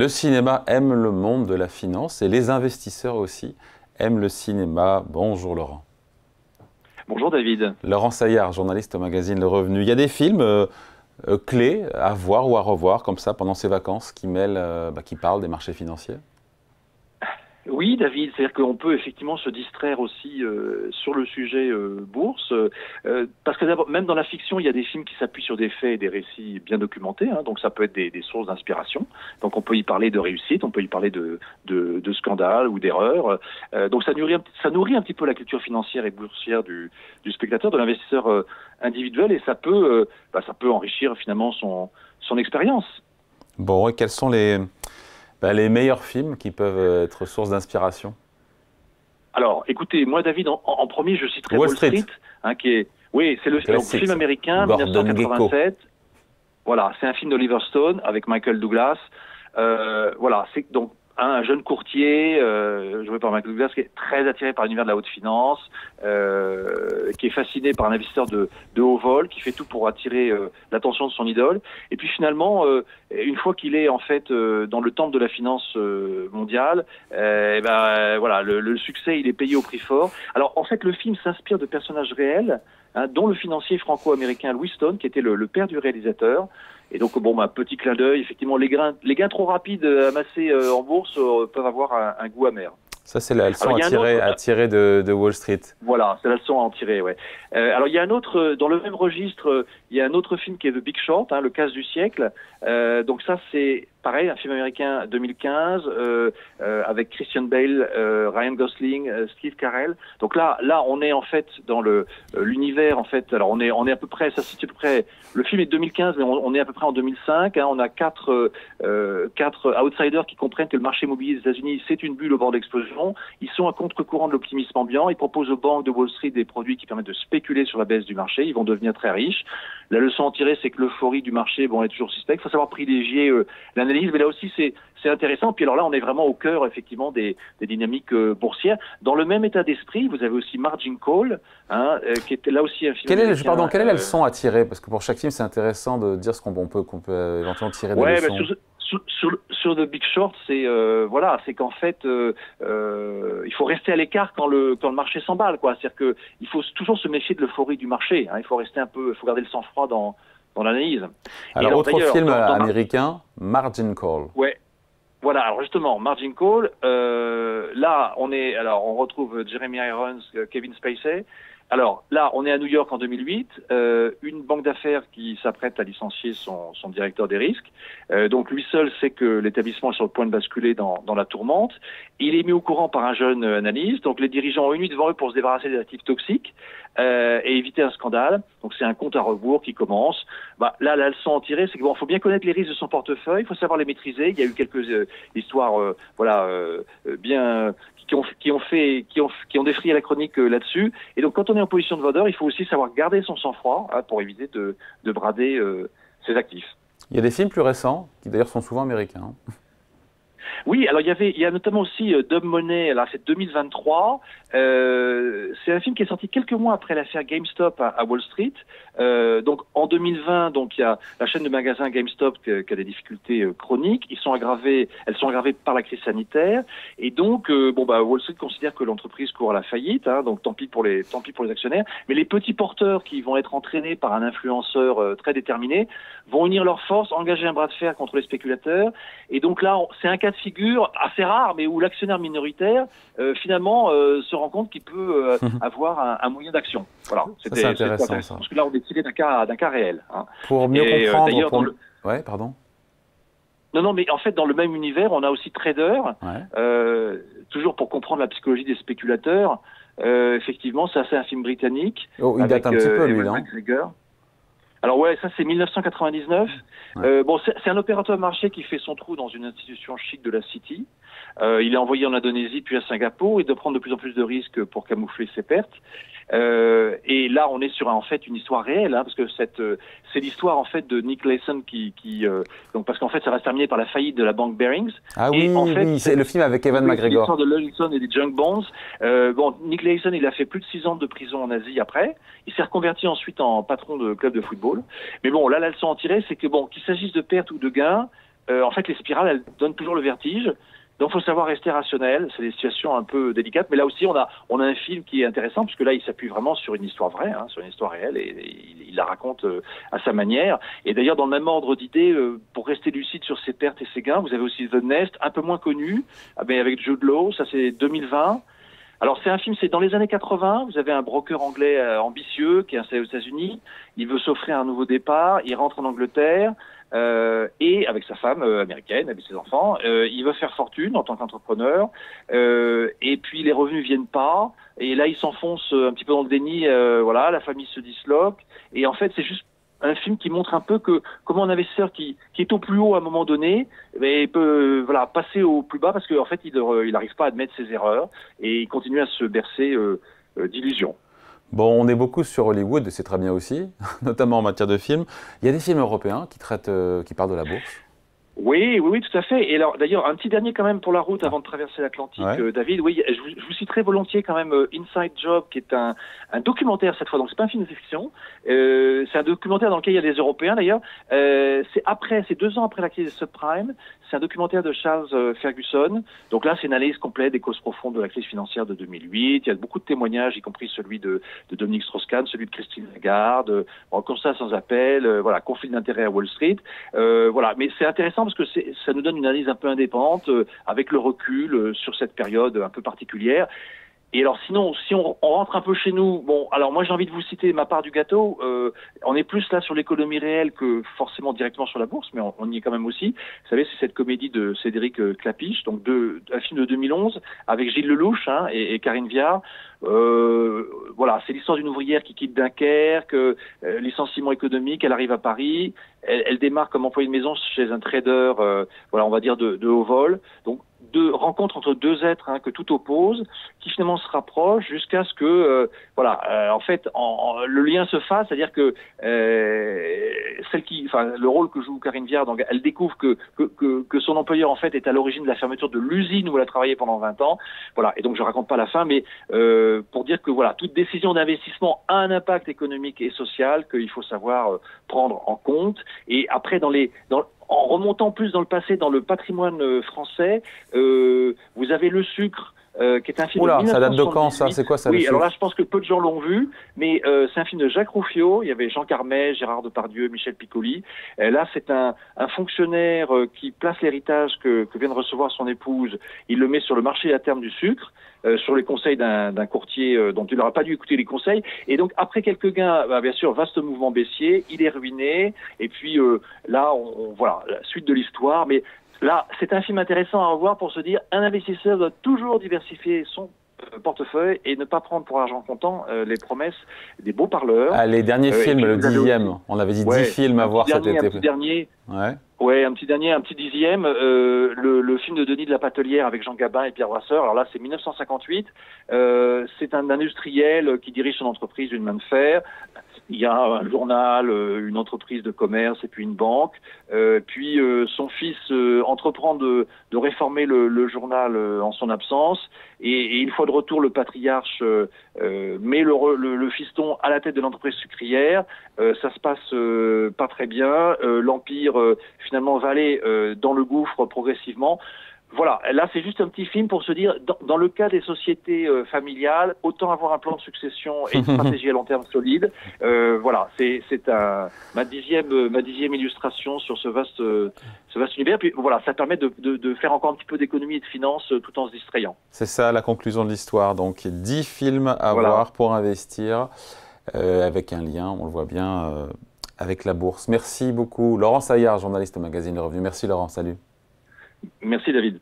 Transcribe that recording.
Le cinéma aime le monde de la finance et les investisseurs aussi aiment le cinéma. Bonjour Laurent. Bonjour David. Laurent Saillard, journaliste au magazine Le Revenu. Il y a des films clés à voir ou à revoir comme ça pendant ces vacances qui parlent des marchés financiers? Oui David, c'est-à-dire qu'on peut effectivement se distraire aussi sur le sujet bourse, parce que d'abord, même dans la fiction, il y a des films qui s'appuient sur des faits et des récits bien documentés, hein, donc ça peut être des sources d'inspiration. Donc on peut y parler de réussite, on peut y parler de scandales ou d'erreurs. Donc ça nourrit un petit peu la culture financière et boursière du spectateur, de l'investisseur individuel, et ça peut enrichir finalement son expérience. Bon, et quels sont les meilleurs films qui peuvent être source d'inspiration? Alors, écoutez, moi, David, en premier, je citerai Wall Wall Street, Street, hein, c'est le classique, film américain, Gordon Gekko. 1987. Voilà, c'est un film d'Oliver Stone avec Michael Douglas. Voilà, c'est donc un jeune courtier joué par Michael Douglas qui est très attiré par l'univers de la haute finance, qui est fasciné par un investisseur de haut vol, qui fait tout pour attirer l'attention de son idole. Et puis finalement, une fois qu'il est en fait dans le temple de la finance mondiale, voilà, le succès il est payé au prix fort. Alors en fait, le film s'inspire de personnages réels, hein, dont le financier franco-américain Louis Stone, qui était le père du réalisateur. Et donc, bon, petit clin d'œil, effectivement, les gains trop rapides amassés en bourse peuvent avoir un goût amer. Ça, c'est la leçon à tirer de Wall Street. Voilà, c'est la leçon à en tirer, ouais. Alors, il y a un autre, dans le même registre, il y a un autre film qui est The Big Short, hein, le casse du siècle. Donc ça, c'est pareil, un film américain 2015, avec Christian Bale, Ryan Gosling, Steve Carell. Donc là, on est en fait dans l'univers, en fait. Alors on est à peu près, ça se situe à peu près. Le film est de 2015, mais on est à peu près en 2005. Hein, on a quatre outsiders qui comprennent que le marché immobilier des États-Unis, c'est une bulle au bord d'explosion. Ils sont à contre-courant de l'optimisme ambiant. Ils proposent aux banques de Wall Street des produits qui permettent de spéculer sur la baisse du marché. Ils vont devenir très riches. La leçon à tirer, c'est que l'euphorie du marché, bon, est toujours suspecte. Il faut savoir privilégier l'analyse, mais là aussi, c'est intéressant. Puis alors là, on est vraiment au cœur, effectivement, des dynamiques boursières. Dans le même état d'esprit, vous avez aussi Margin Call, hein, qui était là aussi un film. Quelle est la leçon à tirer? Parce que pour chaque film, c'est intéressant de dire ce qu'on peut éventuellement tirer des leçons. Sur The Big Short, c'est qu'en fait, il faut rester à l'écart quand le marché s'emballe, quoi. C'est-à-dire que il faut toujours se méfier de l'euphorie du marché. Hein. Il faut rester il faut garder le sang-froid dans l'analyse. Alors, autre film américain, Margin Call. Ouais. Voilà, alors justement, Margin Call, là, on retrouve Jeremy Irons, Kevin Spacey. Alors là, on est à New York en 2008, une banque d'affaires qui s'apprête à licencier son directeur des risques. Donc lui seul sait que l'établissement est sur le point de basculer dans la tourmente. Il est mis au courant par un jeune analyste. Donc les dirigeants ont une nuit devant eux pour se débarrasser des actifs toxiques et éviter un scandale. Donc c'est un compte à rebours qui commence. Là, la leçon à en tirer, c'est qu'il faut bien connaître les risques de son portefeuille, il faut savoir les maîtriser. Il y a eu quelques histoires, bien qui ont défrayé la chronique là-dessus. Et donc, quand on est en position de vendeur, il faut aussi savoir garder son sang-froid, hein, pour éviter de brader ses actifs. Il y a des films plus récents, qui d'ailleurs sont souvent américains. Oui, alors il y a notamment aussi Dumb Money, alors c'est 2023. C'est un film qui est sorti quelques mois après l'affaire GameStop à Wall Street. Donc en 2020, donc il y a la chaîne de magasins GameStop qui a des difficultés chroniques. Elles sont aggravées par la crise sanitaire. Et donc Wall Street considère que l'entreprise court à la faillite. Hein, donc tant pis pour les actionnaires. Mais les petits porteurs qui vont être entraînés par un influenceur très déterminé vont unir leurs forces, engager un bras de fer contre les spéculateurs. Et donc là, c'est un cas de figure assez rare, mais où l'actionnaire minoritaire finalement se rend compte qu'il peut avoir un moyen d'action. Voilà, c'est intéressant. Ça. Parce que là, on est tiré d'un cas réel. Hein. Pour mieux comprendre. Ouais, pardon. Non, mais en fait, dans le même univers, on a aussi Trader. Ouais. Toujours pour comprendre la psychologie des spéculateurs. Effectivement, c'est un film britannique. Oh, il date un petit peu, lui, non? Alors ouais, ça c'est 1999. Ouais. C'est un opérateur marché qui fait son trou dans une institution chic de la City. Il est envoyé en Indonésie puis à Singapour. Il doit prendre de plus en plus de risques pour camoufler ses pertes. Et là, on est sur en fait une histoire réelle, hein, parce que c'est l'histoire en fait de Nick Leeson donc parce qu'en fait ça va se terminer par la faillite de la banque Barings. Ah oui, en fait, c'est le film avec Ewan McGregor. L'histoire de Leeson et des junk bonds. Nick Leeson, il a fait plus de 6 ans de prison en Asie après. Il s'est reconverti ensuite en patron de club de football. Mais bon, là, la leçon à en tirer, c'est que qu'il s'agisse de pertes ou de gains, en fait, les spirales, elles donnent toujours le vertige. Donc, il faut savoir rester rationnel. C'est des situations un peu délicates. Mais là aussi, on a un film qui est intéressant, puisque là, il s'appuie vraiment sur une histoire vraie, hein, sur une histoire réelle, et il la raconte à sa manière. Et d'ailleurs, dans le même ordre d'idées, pour rester lucide sur ses pertes et ses gains, vous avez aussi The Nest, un peu moins connu, mais avec Jude Law. Ça, c'est 2020. Alors, c'est un film, c'est dans les années 80. Vous avez un broker anglais ambitieux qui est installé aux États-Unis. Il veut s'offrir un nouveau départ. Il rentre en Angleterre. Et avec sa femme américaine, avec ses enfants, il veut faire fortune en tant qu'entrepreneur, et puis les revenus viennent pas, et là il s'enfonce un petit peu dans le déni, voilà, la famille se disloque, et en fait c'est juste un film qui montre un peu que comment un investisseur qui est au plus haut à un moment donné, mais peut voilà passer au plus bas parce qu'en fait il n'arrive pas à admettre ses erreurs et il continue à se bercer d'illusions. Bon, on est beaucoup sur Hollywood, et c'est très bien aussi, notamment en matière de films. Il y a des films européens qui traitent, qui parlent de la bourse. Oui, tout à fait. Et alors, d'ailleurs, un petit dernier quand même pour la route avant de traverser l'Atlantique, Ouais. David. Oui, je vous citerai volontiers quand même Inside Job, qui est un documentaire cette fois. Donc, c'est pas un film de fiction. C'est un documentaire dans lequel il y a des Européens d'ailleurs. C'est 2 ans après la crise des subprimes. C'est un documentaire de Charles Ferguson. Donc là, c'est une analyse complète des causes profondes de la crise financière de 2008. Il y a beaucoup de témoignages, y compris celui de Dominique Strauss-Kahn, celui de Christine Lagarde, constat sans appel, voilà, conflit d'intérêts à Wall Street. Voilà, mais c'est intéressant parce que ça nous donne une analyse un peu indépendante, avec le recul sur cette période un peu particulière. Et alors sinon, si on rentre un peu chez nous, bon, alors moi j'ai envie de vous citer ma part du gâteau. On est plus là sur l'économie réelle que forcément directement sur la bourse, mais on y est quand même aussi. Vous savez, c'est cette comédie de Cédric Clapiche, donc un film de 2011 avec Gilles Lelouch et Karine Viard. Voilà, c'est l'histoire d'une ouvrière qui quitte Dunkerque, licenciement économique, elle arrive à Paris, elle démarre comme employée de maison chez un trader, voilà, on va dire de haut vol. Donc deux rencontres entre 2 êtres que tout oppose, qui finalement se rapprochent jusqu'à ce que, en fait, le lien se fasse, c'est-à-dire que le rôle que joue Karine Viard, donc, elle découvre que son employeur en fait est à l'origine de la fermeture de l'usine où elle a travaillé pendant 20 ans. Voilà, et donc je raconte pas la fin, mais pour dire que voilà, toute décision d'investissement a un impact économique et social qu'il faut savoir prendre en compte. Et après, en remontant plus dans le passé, dans le patrimoine français, vous avez Le Sucre, qui est un film de 1978. Ça date de quand ça? C'est quoi ça? Oui, alors là, je pense que peu de gens l'ont vu, mais c'est un film de Jacques Rouffio. Il y avait Jean Carmet, Gérard Depardieu, Michel Piccoli. Là, c'est un fonctionnaire qui place l'héritage que vient de recevoir son épouse. Il le met sur le marché à terme du sucre, sur les conseils d'un courtier dont il n'aura pas dû écouter les conseils. Et donc, après quelques gains, bien sûr, vaste mouvement baissier, il est ruiné. Et puis là, voilà, la suite de l'histoire. Mais là, c'est un film intéressant à revoir pour se dire un investisseur doit toujours diversifier son portefeuille et ne pas prendre pour argent comptant les promesses des beaux parleurs. Ah, les derniers films, le 10e. On avait dit 10 films à voir cet été. Un petit dernier. Ouais. Ouais, un petit 10e. Le film de Denis de la Patelière avec Jean Gabin et Pierre Brasseur. Alors là, c'est 1958. C'est un industriel qui dirige son entreprise d'une main de fer. Il y a un journal, une entreprise de commerce et puis une banque. Puis son fils entreprend de réformer le journal en son absence. Et une fois de retour, le patriarche met le fiston à la tête de l'entreprise sucrière. Ça se passe pas très bien. L'empire finalement va aller dans le gouffre progressivement. Voilà, là c'est juste un petit film pour se dire, dans le cas des sociétés familiales, autant avoir un plan de succession et une stratégie à long terme solide. Voilà, c'est ma dixième illustration sur ce vaste univers. Puis voilà, ça permet de faire encore un petit peu d'économie et de finance tout en se distrayant. C'est ça la conclusion de l'histoire. Donc 10 films à voir pour investir, avec un lien, on le voit bien, avec la bourse. Merci beaucoup. Laurent Saillard, journaliste au magazine Le Revenu. Merci Laurent, salut. Merci David.